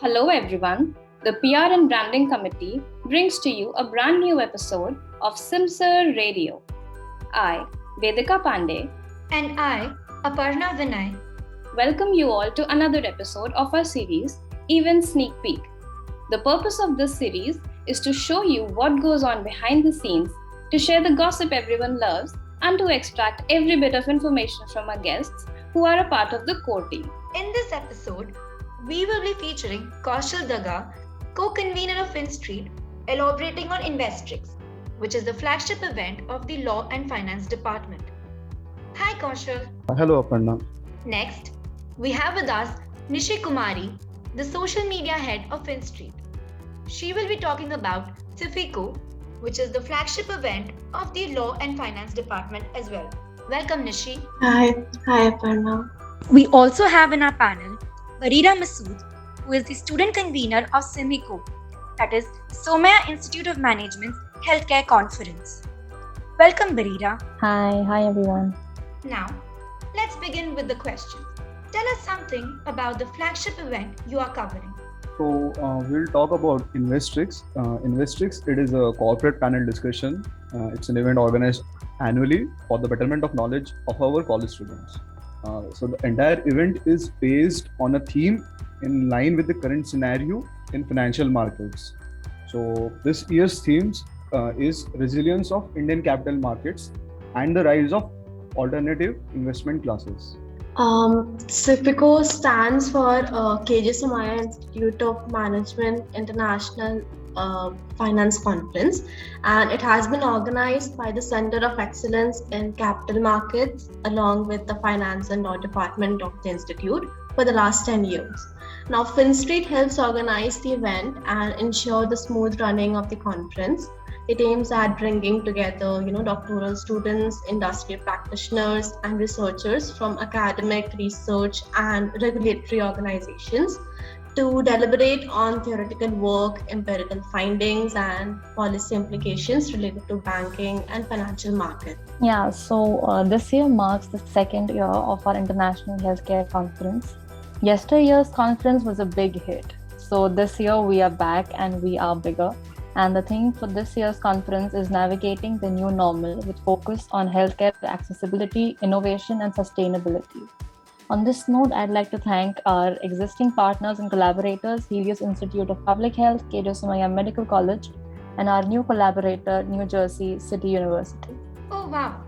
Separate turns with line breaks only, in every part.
Hello everyone. The PR and Branding Committee brings to you a brand new episode of SIMSR Radio. I, Vedika Pandey,
And I, Aparna Vinay,
welcome you all to another episode of our series, Even Sneak Peek. The purpose of this series is to show you what goes on behind the scenes, to share the gossip everyone loves, and to extract every bit of information from our guests who are a part of the core team.
In this episode, we will be featuring Kaushal Daga, Co-Convenor of Finstreet, elaborating on Investrix, which is the flagship event of the Law and Finance Department. Hi Kaushal.
Hello, Aparna.
Next, we have with us Nishi Kumari, the social media head of Finstreet. She will be talking about CIFICO, which is the flagship event of the Law and Finance Department as well. Welcome, Nishi.
Hi, Aparna.
We also have in our panel Bareera Masood, who is the student convener of SIMICO, that is Somaiya Institute of Management's Healthcare Conference. Welcome, Bareera.
Hi everyone.
Now, let's begin with the questions. Tell us something about the flagship event you are covering.
So we'll talk about Investrix. Investrix, it is a corporate panel discussion. It's an event organized annually for the betterment of knowledge of our college students. So the entire event is based on a theme in line with the current scenario in financial markets. So this year's themes is resilience of Indian capital markets and the rise of alternative investment classes.
CIFICO stands for Somaiya Institute of Management International Finance Conference, and it has been organized by the Center of Excellence in Capital Markets along with the Finance and Law Department of the Institute for the last 10 years. Now, Finstreet helps organize the event and ensure the smooth running of the conference. It aims at bringing together, doctoral students, industry practitioners, and researchers from academic, research, and regulatory organizations to deliberate on theoretical work, empirical findings, and policy implications related to banking and financial markets.
Yeah, so this year marks the second year of our International Healthcare Conference. Yesteryear's conference was a big hit. So this year we are back and we are bigger. And the theme for this year's conference is navigating the new normal with focus on healthcare accessibility, innovation, and sustainability. On this note, I'd like to thank our existing partners and collaborators, Helios Institute of Public Health, Somaiya Medical College, and our new collaborator, New Jersey City University.
Oh wow,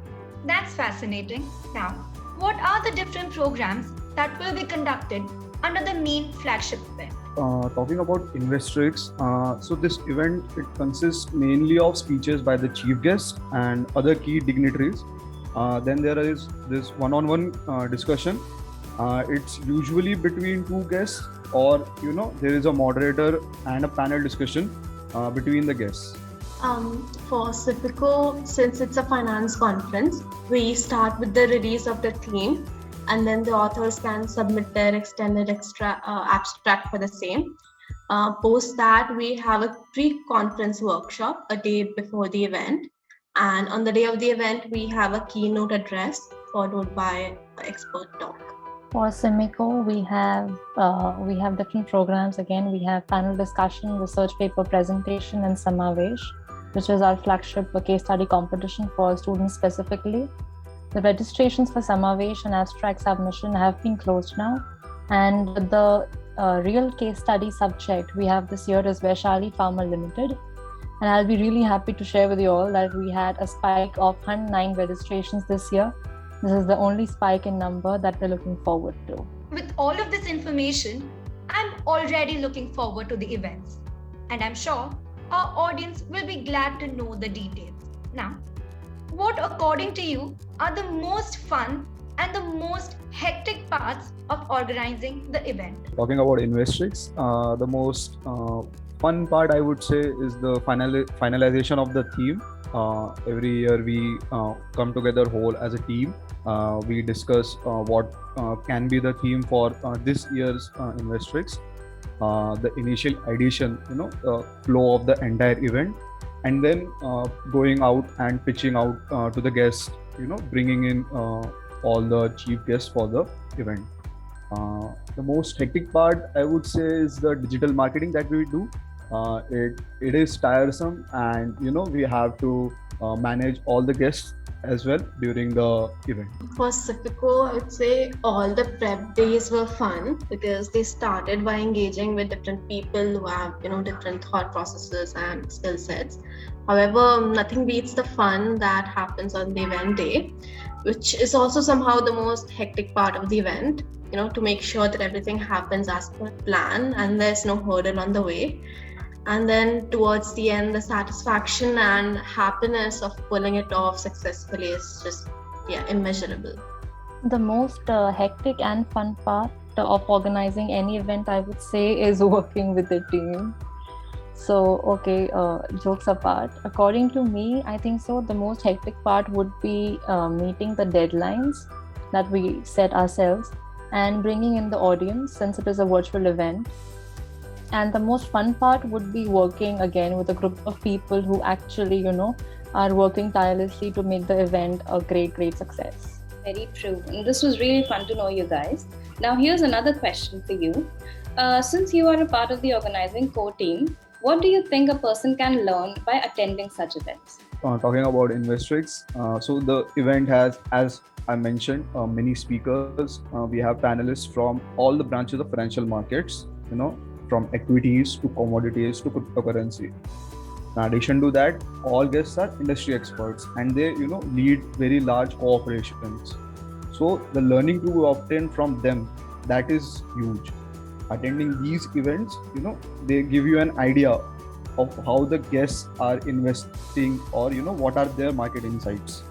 that's fascinating. Now, what are the different programs that will be conducted under the main flagship event?
Talking about Investrix, so this event, it consists mainly of speeches by the chief guest and other key dignitaries. Then there is this one-on-one discussion. It's usually between two guests, or there is a moderator and a panel discussion between the guests.
For CIFICO, since it's a finance conference, we start with the release of the theme, and then the authors can submit their extended abstract for the same. Post that, we have a pre-conference workshop a day before the event, and on the day of the event, we have a keynote address followed by an expert talk.
For SIMICO, we have different programs. Again, we have panel discussion, research paper presentation, and Samavesh, which is our flagship case study competition for students specifically. The registrations for Samavesh and abstract submission have been closed now, and the real case study subject we have this year is Vaishali Pharma Limited. And I'll be really happy to share with you all that we had a spike of 109 registrations this year. This is the only spike in number that we're looking forward to.
With all of this information, I'm already looking forward to the events. And I'm sure our audience will be glad to know the details. Now, what according to you are the most fun and the most hectic parts of organizing the event?
Talking about Investrix, the most fun part, I would say, is the finalization of the theme. Every year we come together whole as a team. We discuss what can be the theme for this year's Investrix, the initial edition, flow of the entire event, and then going out and pitching out to the guests, bringing in all the chief guests for the event. The most hectic part, I would say, is the digital marketing that we do. It is tiresome, and we have to manage all the guests as well during the event.
For Civico, I'd say all the prep days were fun because they started by engaging with different people who have, different thought processes and skill sets. However, nothing beats the fun that happens on the event day, which is also somehow the most hectic part of the event, to make sure that everything happens as per plan and there's no hurdle on the way. And then towards the end, the satisfaction and happiness of pulling it off successfully is just, immeasurable.
The most hectic and fun part of organizing any event, I would say, is working with the team. So, okay, jokes apart, according to me, I think so. The most hectic part would be meeting the deadlines that we set ourselves and bringing in the audience, since it is a virtual event. And the most fun part would be working again with a group of people who actually, are working tirelessly to make the event a great success.
Very true. And this was really fun to know you guys. Now, here's another question for you. Since you are a part of the organizing core team, what do you think a person can learn by attending such events?
Talking about Investrix, so the event has, as I mentioned, many speakers. We have panelists from all the branches of financial markets, from equities to commodities to cryptocurrency. In addition to that, all guests are industry experts and they, lead very large corporations. So the learning to obtain from them, that is huge. Attending these events, they give you an idea of how the guests are investing or, what are their market insights.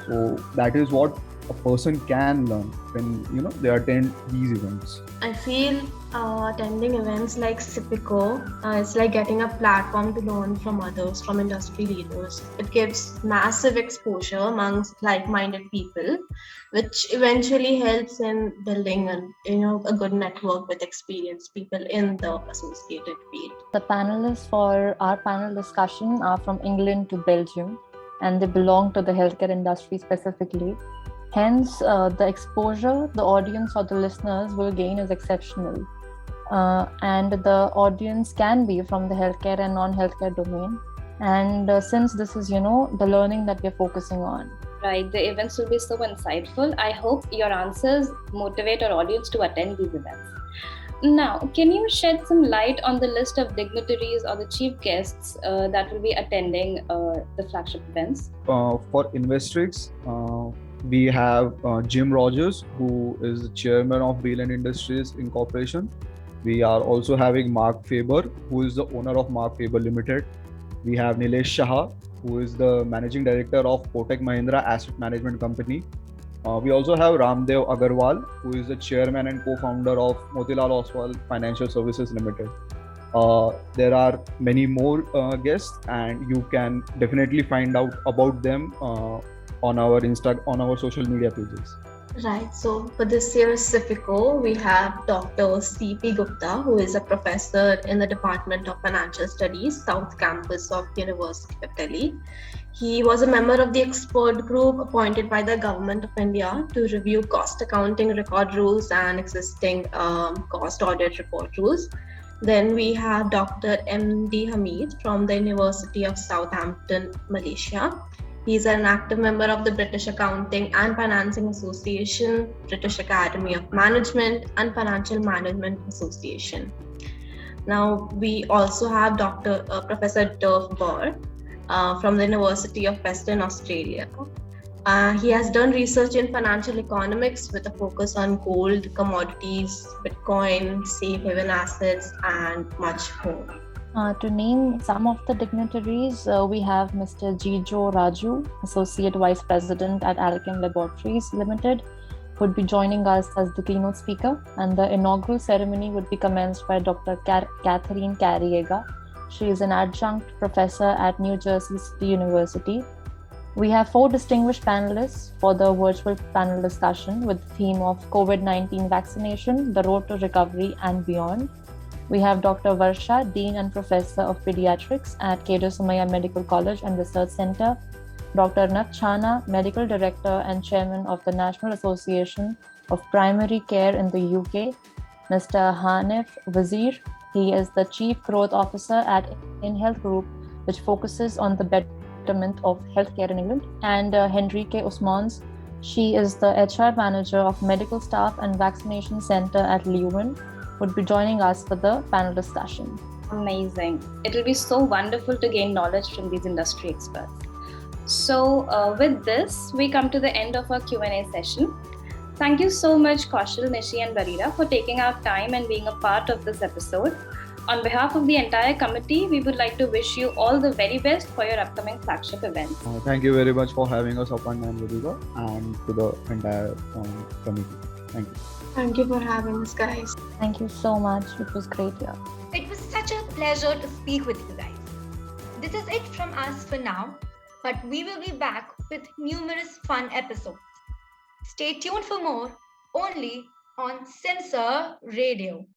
So that is what a person can learn when, they attend these events.
I feel attending events like Civico is like getting a platform to learn from others, from industry leaders. It gives massive exposure amongst like-minded people, which eventually helps in building a good network with experienced people in the associated field.
The panelists for our panel discussion are from England to Belgium, and they belong to the healthcare industry specifically. Hence, the exposure the audience or the listeners will gain is exceptional. And the audience can be from the healthcare and non-healthcare domain. And since this is, the learning that we're focusing on.
Right, the events will be so insightful. I hope your answers motivate our audience to attend these events. Now, can you shed some light on the list of dignitaries or the chief guests that will be attending the flagship events?
For Investrix, we have Jim Rogers, who is the chairman of Wayland Industries Incorporation. We are also having Mark Faber, who is the owner of Mark Faber Limited. We have Nilesh Shah, who is the managing director of Kotak Mahindra Asset Management Company. We also have Ramdev Agarwal, who is the chairman and co-founder of Motilal Oswal Financial Services Limited. There are many more guests, and you can definitely find out about them on our social media pages.
Right, so for this year's Civico, we have Dr. C.P. Gupta, who is a professor in the Department of Financial Studies, South Campus of University of Delhi. He was a member of the expert group appointed by the Government of India to review cost accounting record rules and existing cost audit report rules. Then we have Dr. M.D. Hamid from the University of Southampton, Malaysia. He's an active member of the British Accounting and Financing Association, British Academy of Management, and Financial Management Association. Now, we also have Professor Durf Bohr from the University of Western Australia. He has done research in financial economics with a focus on gold, commodities, Bitcoin, safe haven assets, and much more.
To name some of the dignitaries, we have Mr. Jijo Raju, Associate Vice President at Alchem Laboratories Limited, who would be joining us as the keynote speaker, and the inaugural ceremony would be commenced by Dr. Catherine Carriega. She is an adjunct professor at New Jersey City University. We have 4 distinguished panelists for the virtual panel discussion with the theme of COVID-19 vaccination, the road to recovery and beyond. We have Dr. Varsha, Dean and Professor of Pediatrics at Somaiya Medical College and Research Center. Dr. Nakchana, Medical Director and Chairman of the National Association of Primary Care in the UK, Mr. Hanif Wazir, he is the Chief Growth Officer at InHealth Group, which focuses on the betterment of healthcare in England, and Henrique Usmans, she is the HR Manager of Medical Staff and Vaccination Center at Leuven, would be joining us for the panel discussion.
Amazing. It will be so wonderful to gain knowledge from these industry experts. So with this, we come to the end of our Q&A session. Thank you so much, Kaushal, Nishi and Bareera, for taking our time and being a part of this episode. On behalf of the entire committee, we would like to wish you all the very best for your upcoming flagship events.
Thank you very much for having us, Aparna and Vedika, and to the entire committee. Thank you.
Thank you for having us, guys.
Thank you so much. It was great here.
It was such a pleasure to speak with you guys. This is it from us for now, but we will be back with numerous fun episodes. Stay tuned for more only on SIMSR Radio.